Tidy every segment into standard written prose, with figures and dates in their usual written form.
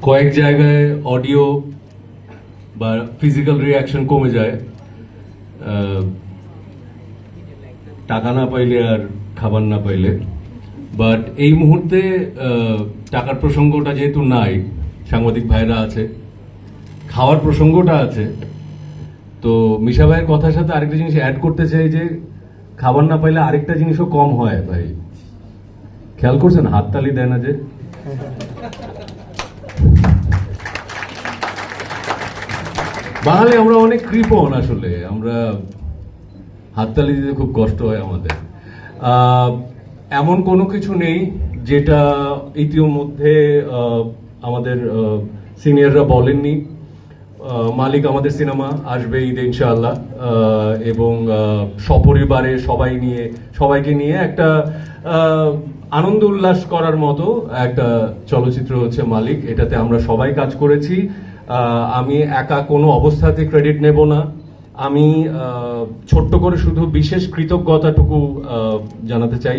কয়েক জায়গায় অডিও বা ফিজিক্যাল রিয়াকশন কমে যায় টাকা না পাইলে আর খাবার না পাইলে। বাট এই মুহূর্তে টাকার প্রসঙ্গটা যেহেতু নাই, সাংবাদিক ভাইরা আছে, খাওয়ার প্রসঙ্গটা আছে, তো মিশা ভাইয়ের কথার সাথে আরেকটা জিনিস অ্যাড করতে চাই যে খাবার না পাইলে আরেকটা জিনিসও কম হয় ভাই। খেয়াল করছেন হাততালি দেয় না যে? বাঙালি আমরা অনেক কৃপণ, আসলে আমরা হাততালি দিতে খুব কষ্ট হয় আমাদের। এমন কোনো কিছু নেই যেটা ইতিমধ্যে আমাদের সিনিয়ররা বলেননি। মালিক আমাদের সিনেমা আসবে ঈদে ইনশাআল্লাহ, এবং সপরিবারে সবাইকে নিয়ে একটা আনন্দ উল্লাস করার মতো একটা চলচ্চিত্র হচ্ছে মালিক। এটাতে আমরা সবাই কাজ করেছি। আমি একা কোনো অবস্থাতে ক্রেডিট নেব না। আমি ছোট্ট করে শুধু বিশেষ কৃতজ্ঞতাটুকু জানাতে চাই।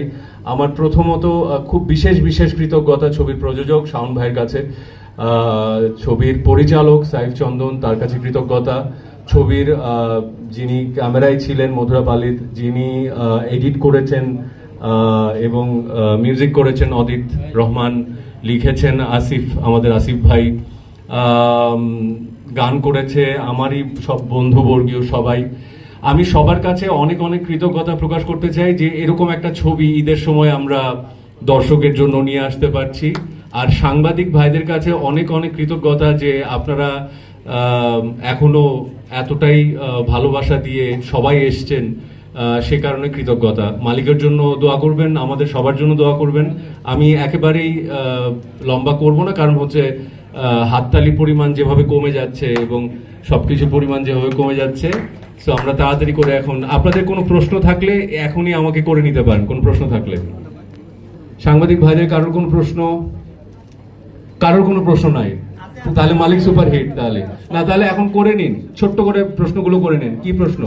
আমার প্রথমত খুব বিশেষ কৃতজ্ঞতা ছবির প্রযোজক শাওন ভাইয়ের কাছে, ছবির পরিচালক সাইফ চন্দন, তার কাছে কৃতজ্ঞতা। ছবির যিনি ক্যামেরায় ছিলেন মধুরা পালিত, যিনি এডিট করেছেন এবং মিউজিক করেছেন অদিত রহমান, লিখেছেন আসিফ, আমাদের আসিফ ভাই, গান করেছে আমারই সব বন্ধুবর্গীয় সবাই। আমি সবার কাছে অনেক কৃতজ্ঞতা প্রকাশ করতে চাই যে এরকম একটা ছবি ঈদের সময় আমরা দর্শকের জন্য নিয়ে আসতে পারছি। আর সাংবাদিক ভাইদের কাছে অনেক কৃতজ্ঞতা যে আপনারা এখনো এতটাই ভালোবাসা দিয়ে সবাই এসছেন, সে কারণে কৃতজ্ঞতা। মালিকের জন্য দোয়া করবেন, আমাদের সবার জন্য দোয়া করবেন। আমি একেবারেই লম্বা করব না, কারণ হচ্ছে হাততালি পরিমাণ যেভাবে কমে যাচ্ছে এবং সবকিছু পরিমাণ যেভাবে কমে যাচ্ছে, তো আমরা তাড়াতাড়ি করে এখন আপনাদের কোনো প্রশ্ন থাকলে এখনই আমাকে করে নিতে পারেন। কোন প্রশ্ন থাকলে সাংবাদিক ভাইদের কারোর কোনো প্রশ্ন নাই, তাহলে মালিক সুপার হিট। তাহলে এখন করে নিন, ছোট্ট করে প্রশ্নগুলো করে নিন। কি প্রশ্ন?